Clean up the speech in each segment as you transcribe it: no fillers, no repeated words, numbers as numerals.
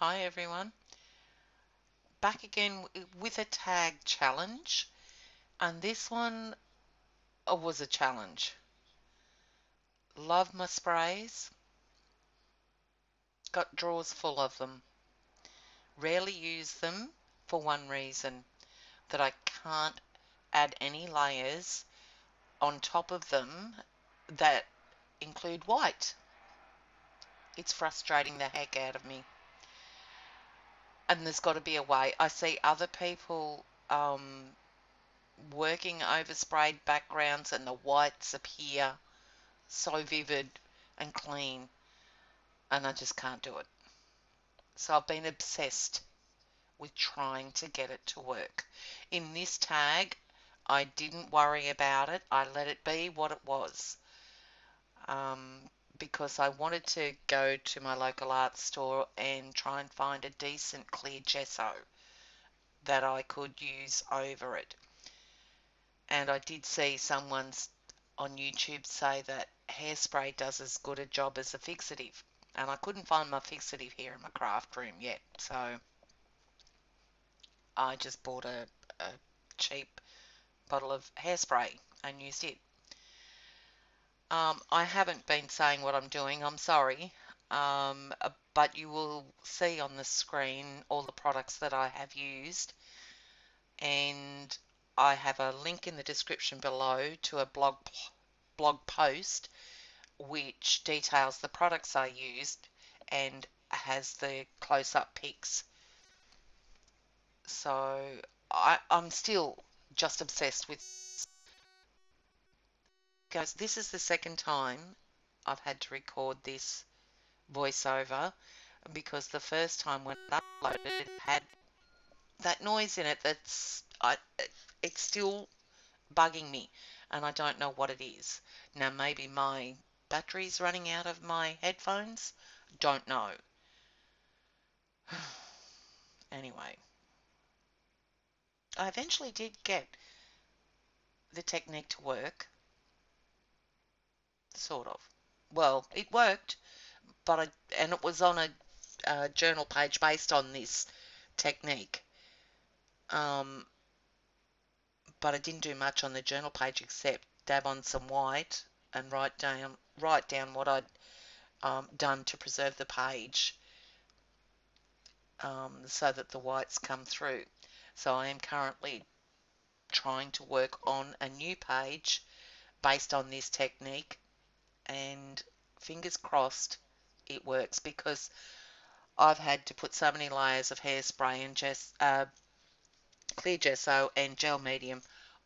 Hi everyone, back again with a tag challenge, and this one was a challenge. Love my sprays, got drawers full of them, rarely use them for one reason, that I can't add any layers on top of them that include white. It's frustrating the heck out of me, and there's got to be a way. I see other people working over sprayed backgrounds and the whites appear so vivid and clean, and I just can't do it. So I've been obsessed with trying to get it to work. In this tag, I didn't worry about it. I let it be what it was, because I wanted to go to my local art store and try and find a decent clear gesso that I could use over it. And I did see someone's on YouTube say that hairspray does as good a job as a fixative, and I couldn't find my fixative here in my craft room yet, so I just bought a cheap bottle of hairspray and used it. I haven't been saying what I'm doing, I'm sorry, but you will see on the screen all the products that I have used, and I have a link in the description below to a blog post which details the products I used and has the close-up pics. So I'm still just obsessed with, guys, this is the second time I've had to record this voiceover, because the first time when I uploaded it had that noise in it it's still bugging me, and I don't know what it is. Now maybe my battery's running out of my headphones, don't know. Anyway, I eventually did get the technique to work, sort of. Well, it worked, but and it was on a journal page based on this technique. But I didn't do much on the journal page except dab on some white and write down what I'd done to preserve the page, so that the whites come through. So I am currently trying to work on a new page based on this technique, and fingers crossed it works, because I've had to put so many layers of hairspray and clear gesso and gel medium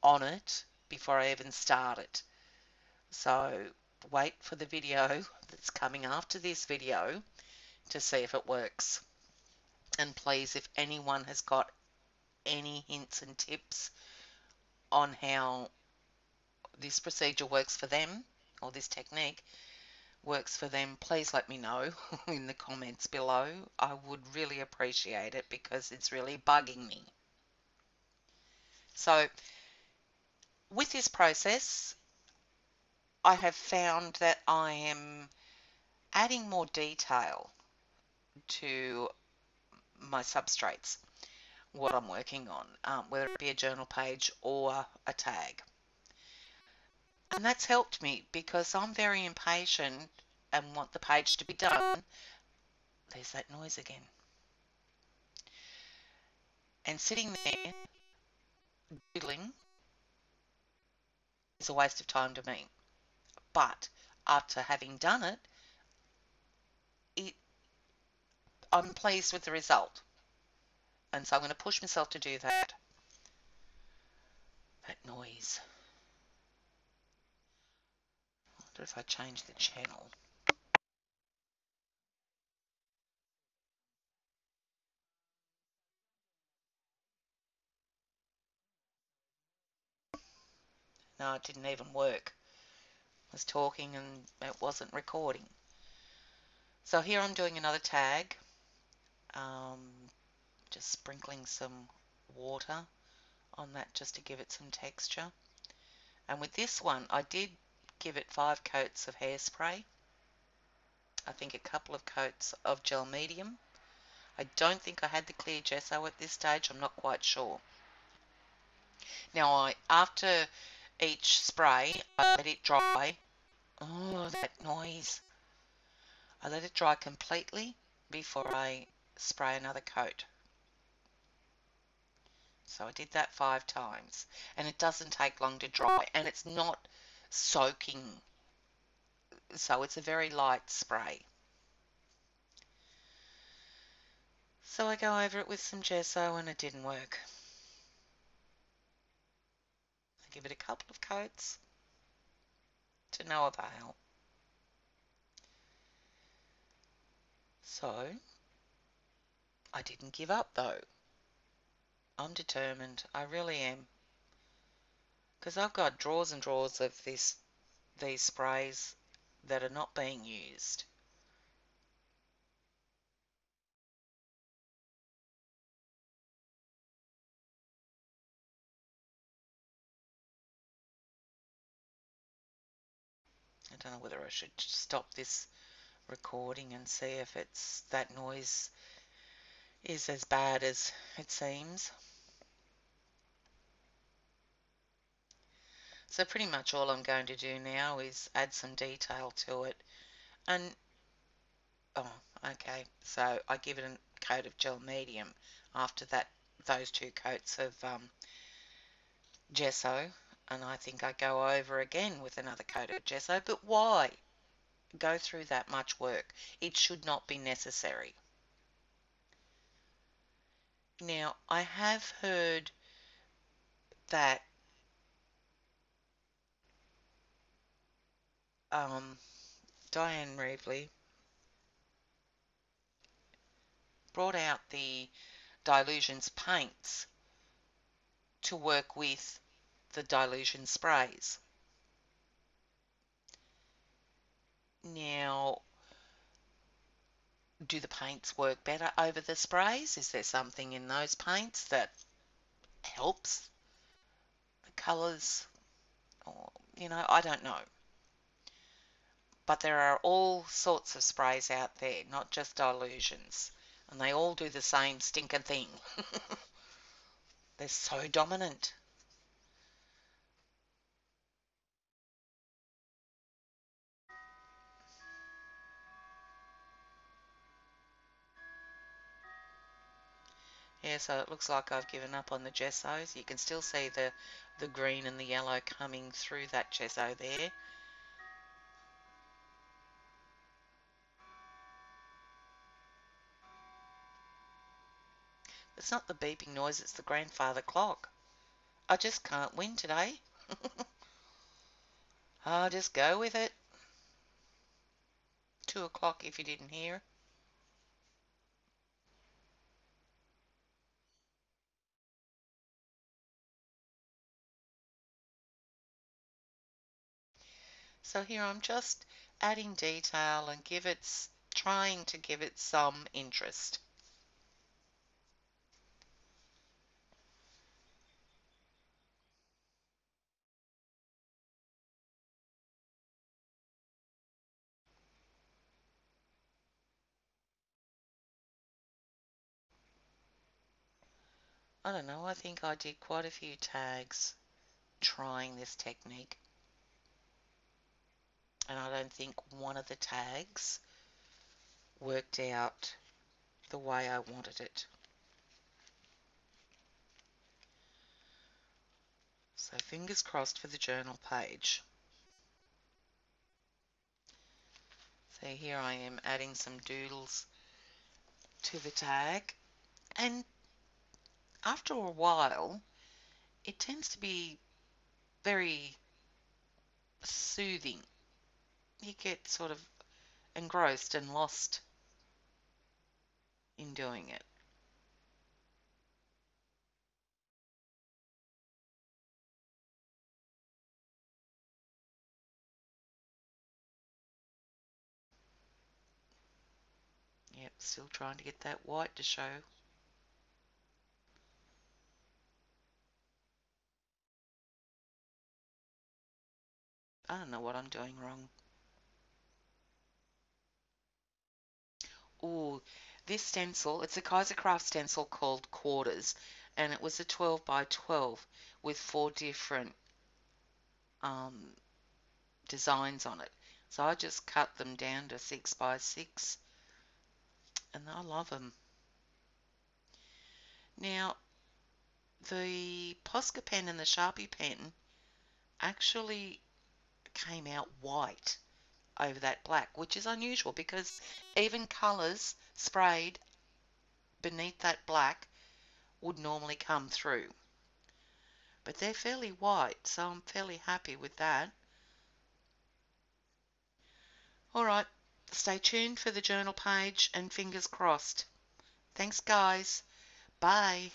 on it before I even start it. So wait for the video that's coming after this video to see if it works. And please, if anyone has got any hints and tips on how this procedure works for them, or this technique works for them, please let me know in the comments below. I would really appreciate it, because it's really bugging me. So with this process, I have found that I am adding more detail to my substrates, what I'm working on, whether it be a journal page or a tag. And that's helped me, because I'm very impatient and want the page to be done. There's that noise again. And sitting there doodling is a waste of time to me. But after having done it, I'm pleased with the result. And so I'm going to push myself to do that. That noise. I wonder if I change the channel. No, it didn't even work. I was talking and it wasn't recording. So here I'm doing another tag. Just sprinkling some water on that just to give it some texture. And with this one, I did give it 5 coats of hairspray. I think a couple of coats of gel medium. I don't think I had the clear gesso at this stage. I'm not quite sure. Now, after each spray, I let it dry. Oh, that noise. I let it dry completely before I spray another coat. So I did that 5 times. And it doesn't take long to dry. And it's not soaking. So it's a very light spray. So I go over it with some gesso and it didn't work. I give it a couple of coats to no avail. So I didn't give up though. I'm determined. I really am. Because I've got drawers and drawers of these sprays that are not being used. I don't know whether I should stop this recording and see if that noise is as bad as it seems. So pretty much all I'm going to do now is add some detail to it. And, oh, okay, so I give it a coat of gel medium after those 2 coats of gesso, and I think I go over again with another coat of gesso. But why go through that much work? It should not be necessary. Now, I have heard that Diane Reeves brought out the Dylusions paints to work with the Dylusion sprays. Now, do the paints work better over the sprays? Is there something in those paints that helps the colours? Or, I don't know. But there are all sorts of sprays out there, not just Dylusions. And they all do the same stinking thing. They're so dominant. Yeah, so it looks like I've given up on the gessos. You can still see the green and the yellow coming through that gesso there. It's not the beeping noise, it's the grandfather clock. I just can't win today. I'll just go with it. 2 o'clock if you didn't hear. So here I'm just adding detail and trying to give it some interest. I don't know, I think I did quite a few tags trying this technique. And I don't think one of the tags worked out the way I wanted it. So fingers crossed for the journal page. So here I am adding some doodles to the tag, and after a while it tends to be very soothing. You get sort of engrossed and lost in doing it. Yep, still trying to get that white to show. I don't know what I'm doing wrong. Ooh, This stencil, it's a KaiserCraft stencil called Quarters, and it was a 12 by 12 with 4 different designs on it. So I just cut them down to 6 by 6, and I love them. Now, the POSCA pen and the Sharpie pen actually came out white over that black, which is unusual because even colours sprayed beneath that black would normally come through. But they're fairly white, so I'm fairly happy with that. Alright, stay tuned for the journal page and fingers crossed. Thanks guys. Bye.